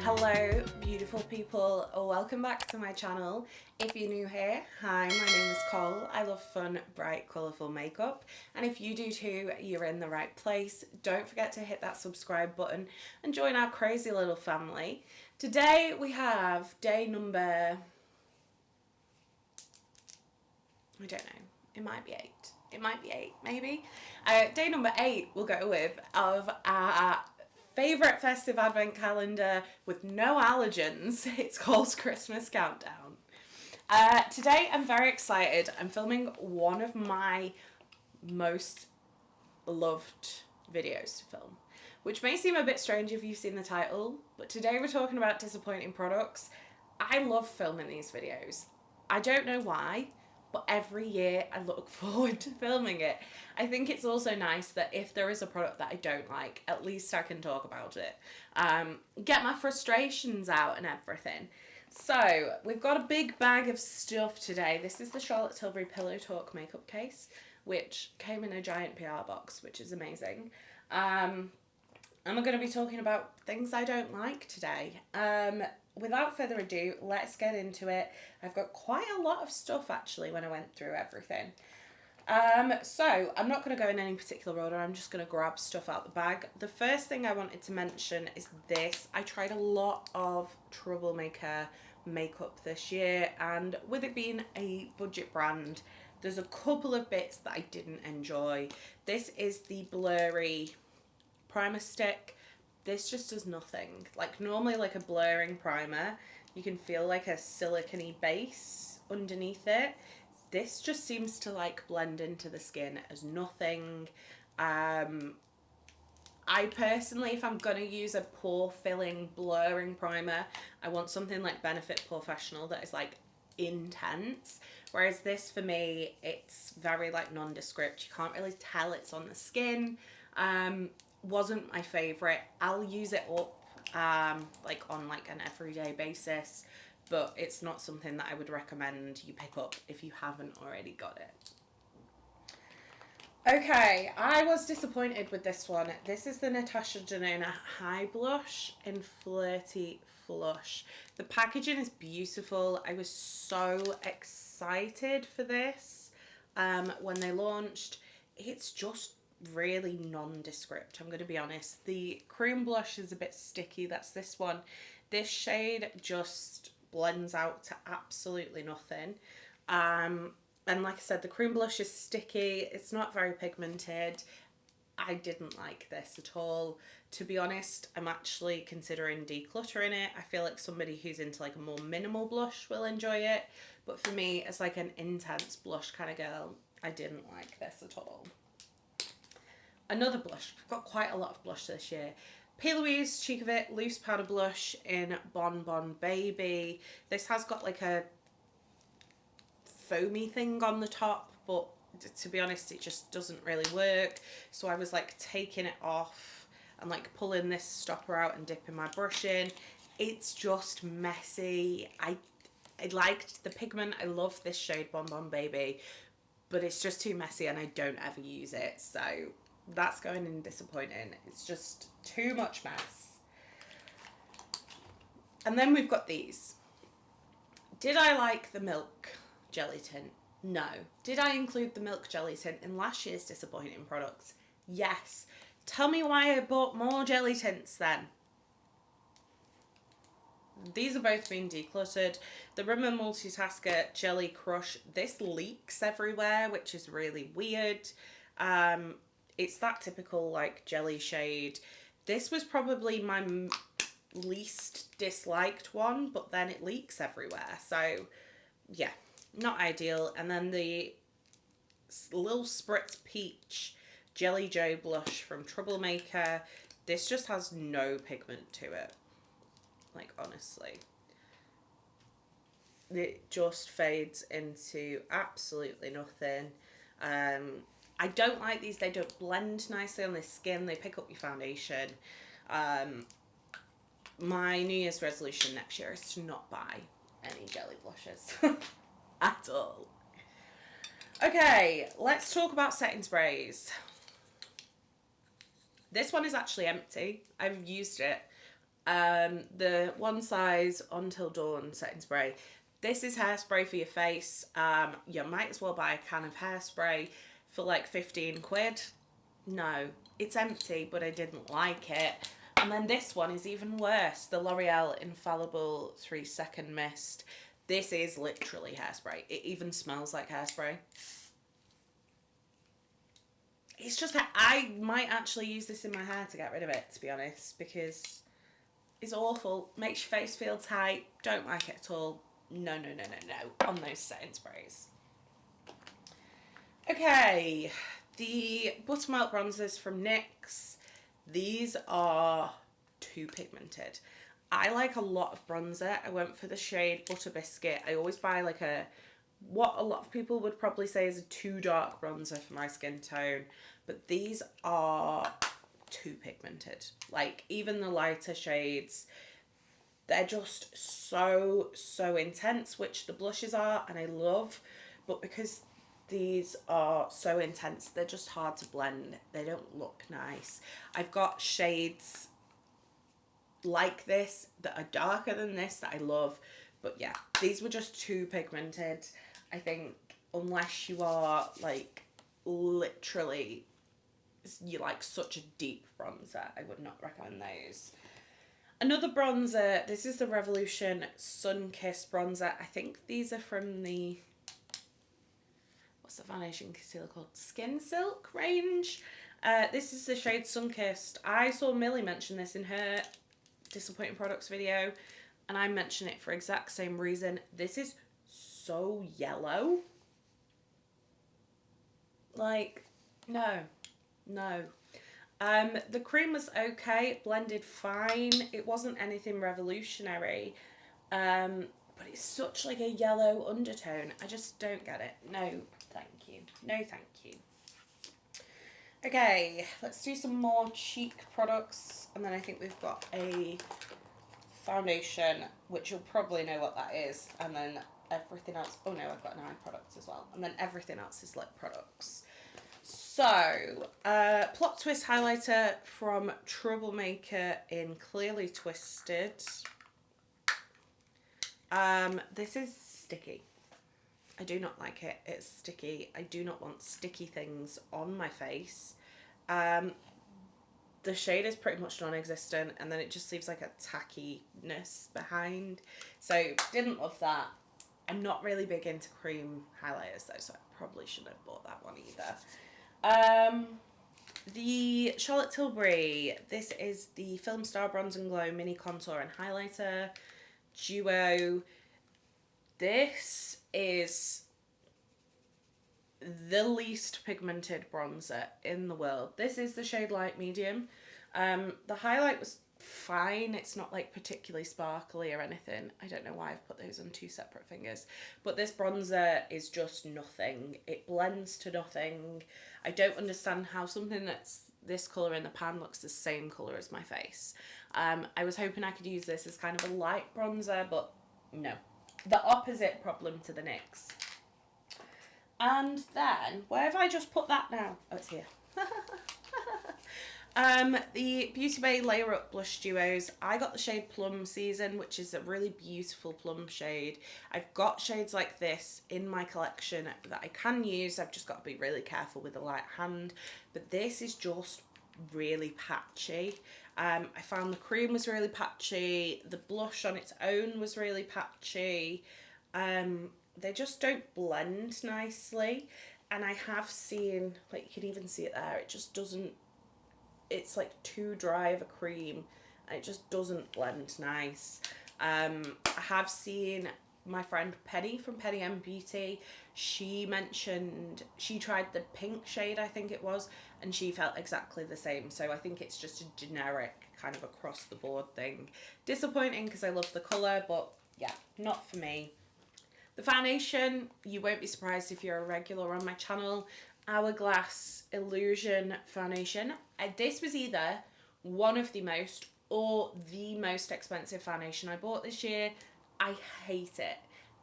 Hello beautiful people, welcome back to my channel. If you're new here, hi, my name is Cole. I love fun, bright, colourful makeup, and if you do too, you're in the right place. Don't forget to hit that subscribe button and join our crazy little family. Today we have day number, I don't know, it might be 8. It might be 8 maybe. Day number 8 we'll go with of our favourite festive advent calendar with no allergens. It's called Christmas Countdown. Today I'm very excited. I'm filming one of my most loved videos to film, which may seem a bit strange if you've seen the title, but today we're talking about disappointing products. I love filming these videos. I don't know why, but every year I look forward to filming it. I think it's also nice that if there is a product that I don't like, at least I can talk about it. Get my frustrations out and everything. So, we've got a big bag of stuff today. This is the Charlotte Tilbury Pillow Talk makeup case, which came in a giant PR box, which is amazing. And we're going to be talking about things I don't like today. Without further ado, let's get into it. I've got quite a lot of stuff actually when I went through everything. So I'm not going to go in any particular order. I'm just going to grab stuff out the bag. The first thing I wanted to mention is this. I tried a lot of Troublemaker makeup this year, and with it being a budget brand, there's a couple of bits that I didn't enjoy. This is the blurry primer stick. This just does nothing. Like normally like a blurring primer, you can feel like a silicone base underneath it. This just seems to like blend into the skin as nothing. I personally, if I'm gonna use a pore filling blurring primer, I want something like Benefit Professional that is like intense. Whereas this for me, it's very like nondescript. You can't really tell it's on the skin. Wasn't my favorite. I'll use it up like on like an everyday basis, but it's not something that I would recommend you pick up if you haven't already got it. Okay, I was disappointed with this one. This is the Natasha Denona High Blush in Flirty Flush. The packaging is beautiful. I was so excited for this when they launched. It's just really nondescript, I'm going to be honest. The cream blush is a bit sticky. That's this one. This shade just blends out to absolutely nothing. And like I said, the cream blush is sticky. It's not very pigmented. I didn't like this at all. To be honest, I'm actually considering decluttering it. I feel like somebody who's into like a more minimal blush will enjoy it. But for me, as like an intense blush kind of girl, I didn't like this at all. Another blush. I've got quite a lot of blush this year. P. Louise Cheek of It Loose Powder Blush in Bon Bon Baby. This has got like a foamy thing on the top, but to be honest, it just doesn't really work. So I was like taking it off and like pulling this stopper out and dipping my brush in. It's just messy. I liked the pigment. I love this shade Bon Bon Baby, but it's just too messy and I don't ever use it. So that's going in disappointing. It's just too much mess. And then we've got these. Did I like the milk jelly tint? No. Did I include the milk jelly tint in last year's disappointing products? Yes. Tell me why I bought more jelly tints then. These are both being decluttered. The Rimmel Multitasker Jelly Crush, this leaks everywhere, which is really weird. It's that typical like jelly shade. This was probably my least disliked one, but then it leaks everywhere. So yeah, not ideal. And then the Lil Spritz Peach Jelly Joe blush from Troublemaker. This just has no pigment to it. Like honestly. It just fades into absolutely nothing. I don't like these. They don't blend nicely on the skin. They pick up your foundation. My New Year's resolution next year is to not buy any jelly blushes at all. Okay, let's talk about setting sprays. This one is actually empty. I've used it. The One Size Until Dawn setting spray. This is hairspray for your face. You might as well buy a can of hairspray for like 15 quid. No, it's empty, but I didn't like it. And then this one is even worse. The L'Oreal Infallible 3-Second Mist. This is literally hairspray. It even smells like hairspray. It's just, I might actually use this in my hair to get rid of it, to be honest, because it's awful. Makes your face feel tight. Don't like it at all. No, no, no, no, no, on those setting sprays. Okay, the Buttermilk bronzers from NYX. These are too pigmented. I like a lot of bronzer. I went for the shade Butter Biscuit. I always buy like what a lot of people would probably say is a too dark bronzer for my skin tone. But these are too pigmented. Like, even the lighter shades, they're just so, so intense, which the blushes are, and I love. But because these are so intense, they're just hard to blend. They don't look nice. I've got shades like this that are darker than this that I love. But yeah, these were just too pigmented. I think unless you are like literally, you like such a deep bronzer, I would not recommend those. Another bronzer, this is the Revolution Sun Kissed bronzer. I think these are from the, what's the foundation concealer called? Skin Silk range. This is the shade Sun Kissed. I saw Millie mention this in her disappointing products video, and I mention it for exact same reason. This is so yellow. Like, no. The cream was okay, it blended fine. It wasn't anything revolutionary. But it's such like a yellow undertone. I just don't get it. No, thank you. No, thank you. Okay, let's do some more cheek products. And then I think we've got a foundation, which you'll probably know what that is. And then everything else. Oh no, I've got an eye product as well. And then everything else is lip products. So, Plot Twist highlighter from Troublemaker in Clearly Twisted. This is sticky. I do not like it. It's sticky. I do not want sticky things on my face. The shade is pretty much non-existent, and then it just leaves like a tackiness behind. So, didn't love that. I'm not really big into cream highlighters though, so I probably shouldn't have bought that one either. The Charlotte Tilbury, this is the Film Star Bronze and Glow Mini Contour and Highlighter Duo. This is the least pigmented bronzer in the world. This is the shade Light Medium. The highlight was fine. It's not like particularly sparkly or anything. I don't know why I've put those on two separate fingers. But this bronzer is just nothing. It blends to nothing. I don't understand how something that's this colour in the pan looks the same colour as my face. I was hoping I could use this as kind of a light bronzer, but no. The opposite problem to the NYX. And then, where have I just put that now? Oh, it's here. The Beauty Bay Layer Up Blush Duos. I got the shade Plum Season, which is a really beautiful plum shade. I've got shades like this in my collection that I can use. I've just got to be really careful with a light hand. But this is just really patchy. I found the cream was really patchy. The blush on its own was really patchy. They just don't blend nicely. And I have seen, like you can even see it there, it just doesn't, it's like too dry of a cream and it just doesn't blend nice. I have seen my friend Penny from Penny M Beauty, she mentioned she tried the pink shade, I think it was, and she felt exactly the same. So I think it's just a generic kind of across the board thing. Disappointing because I love the colour, but yeah, not for me. The foundation, you won't be surprised if you're a regular on my channel, Hourglass Illusion foundation. This was either one of the most or the most expensive foundation I bought this year. I hate it.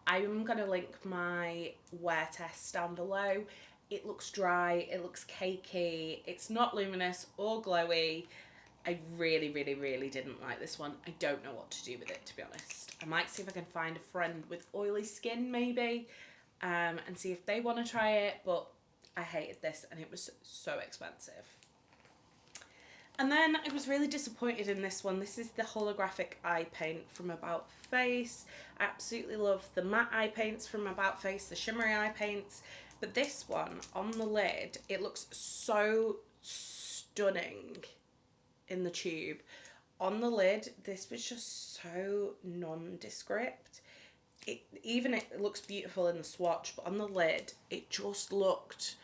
I'm going to link my wear test down below. It looks dry, it looks cakey, it's not luminous or glowy. I really, really, really didn't like this one. I don't know what to do with it, to be honest. I might see if I can find a friend with oily skin, maybe, and see if they want to try it, but I hated this and it was so expensive. And then I was really disappointed in this one. This is the holographic eye paint from About Face. I absolutely love the matte eye paints from About Face, the shimmery eye paints. But this one, on the lid, it looks so stunning in the tube. On the lid, this was just so nondescript. It looks beautiful in the swatch, but on the lid, it just looked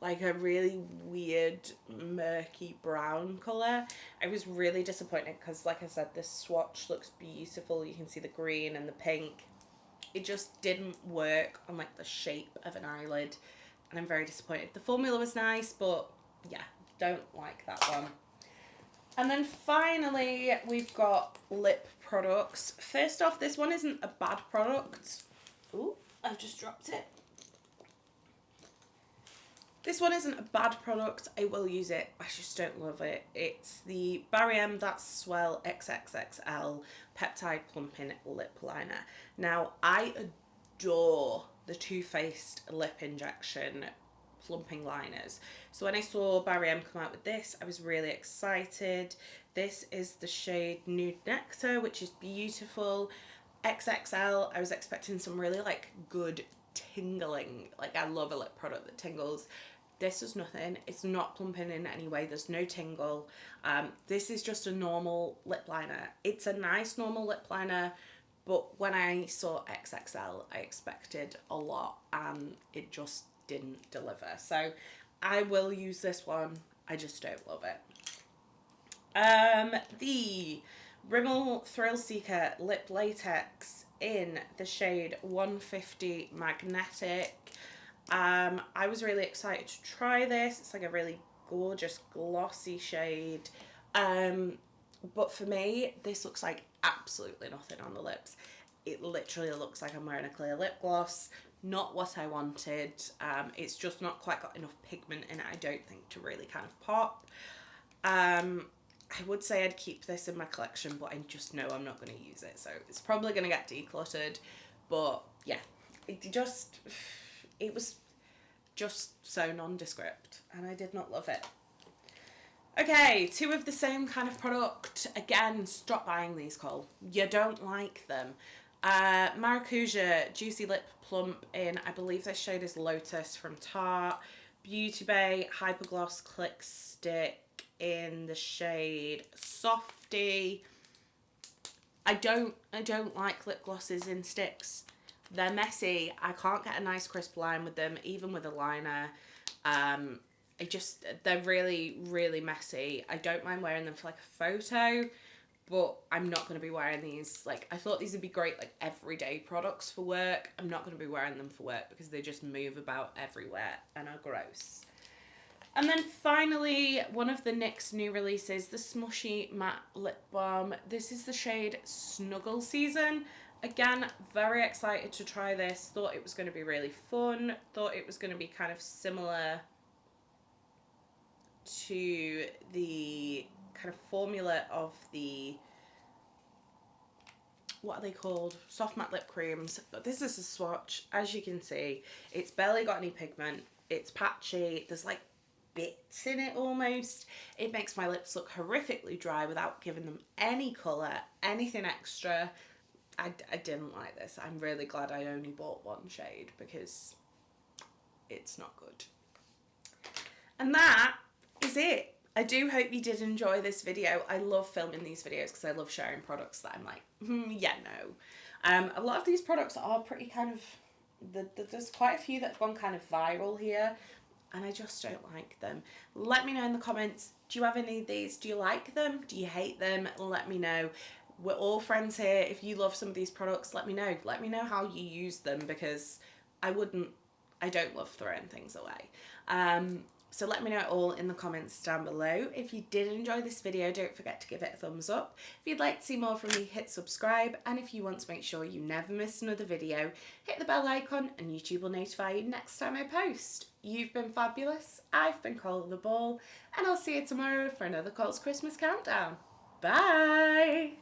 like a really weird murky brown colour. I was really disappointed because, like I said, this swatch looks beautiful. You can see the green and the pink. It just didn't work on like the shape of an eyelid, and I'm very disappointed. The formula was nice, but yeah, don't like that one. And then finally, we've got lip products. First off, this one isn't a bad product. Ooh, I've just dropped it. This one isn't a bad product. I will use it. I just don't love it. It's the Barry M That's Swell XXXL Peptide Plumping Lip Liner. Now, I adore the Too Faced Lip Injection plumping liners. So when I saw Barry M come out with this, I was really excited. This is the shade Nude Nectar, which is beautiful. XXL, I was expecting some really like good tingling. Like, I love a lip product that tingles. This is nothing. It's not plumping in any way. There's no tingle. This is just a normal lip liner. It's a nice normal lip liner, but when I saw XXL, I expected a lot and it just didn't deliver. So I will use this one. I just don't love it. The Rimmel Thrill Seeker Lip Latex in the shade 150 Magnetic. I was really excited to try this. It's like a really gorgeous glossy shade. But for me, this looks like absolutely nothing on the lips. It literally looks like I'm wearing a clear lip gloss. Not what I wanted. It's just not quite got enough pigment in it, I don't think, to really kind of pop. I would say I'd keep this in my collection, but I just know I'm not going to use it. So it's probably going to get decluttered. But yeah, it was just so nondescript and I did not love it. Okay, two of the same kind of product. Again, stop buying these, Cole. You don't like them. Maracuja Juicy Lip Plump in, I believe this shade is Lotus from Tarte. Beauty Bay Hypergloss Click Stick in the shade Softy. I don't like lip glosses in sticks. They're messy. I can't get a nice crisp line with them, even with a liner. They're really, really messy. I don't mind wearing them for like a photo, but I'm not going to be wearing these. Like, I thought these would be great like everyday products for work. I'm not going to be wearing them for work because they just move about everywhere and are gross. And then finally, one of the NYX new releases, the Smushy Matte Lip Balm. This is the shade Snuggle Season. Again, very excited to try this. Thought it was going to be really fun. Thought it was going to be kind of similar to the kind of formula of the, what are they called? Soft matte lip creams. But this is a swatch. As you can see, it's barely got any pigment. It's patchy. There's like bits in it almost. It makes my lips look horrifically dry without giving them any colour, anything extra. I didn't like this. I'm really glad I only bought one shade because it's not good. And that is it. I do hope you did enjoy this video. I love filming these videos because I love sharing products that I'm like, yeah, no. A lot of these products are pretty kind of, there's quite a few that have gone kind of viral here and I just don't like them. Let me know in the comments, do you have any of these? Do you like them? Do you hate them? Let me know. We're all friends here. If you love some of these products, let me know. Let me know how you use them because I don't love throwing things away. So let me know all in the comments down below. If you did enjoy this video, don't forget to give it a thumbs up. If you'd like to see more from me, hit subscribe. And if you want to make sure you never miss another video, hit the bell icon and YouTube will notify you next time I post. You've been fabulous. I've been Karla the Ball, and I'll see you tomorrow for another Coles Christmas Countdown. Bye!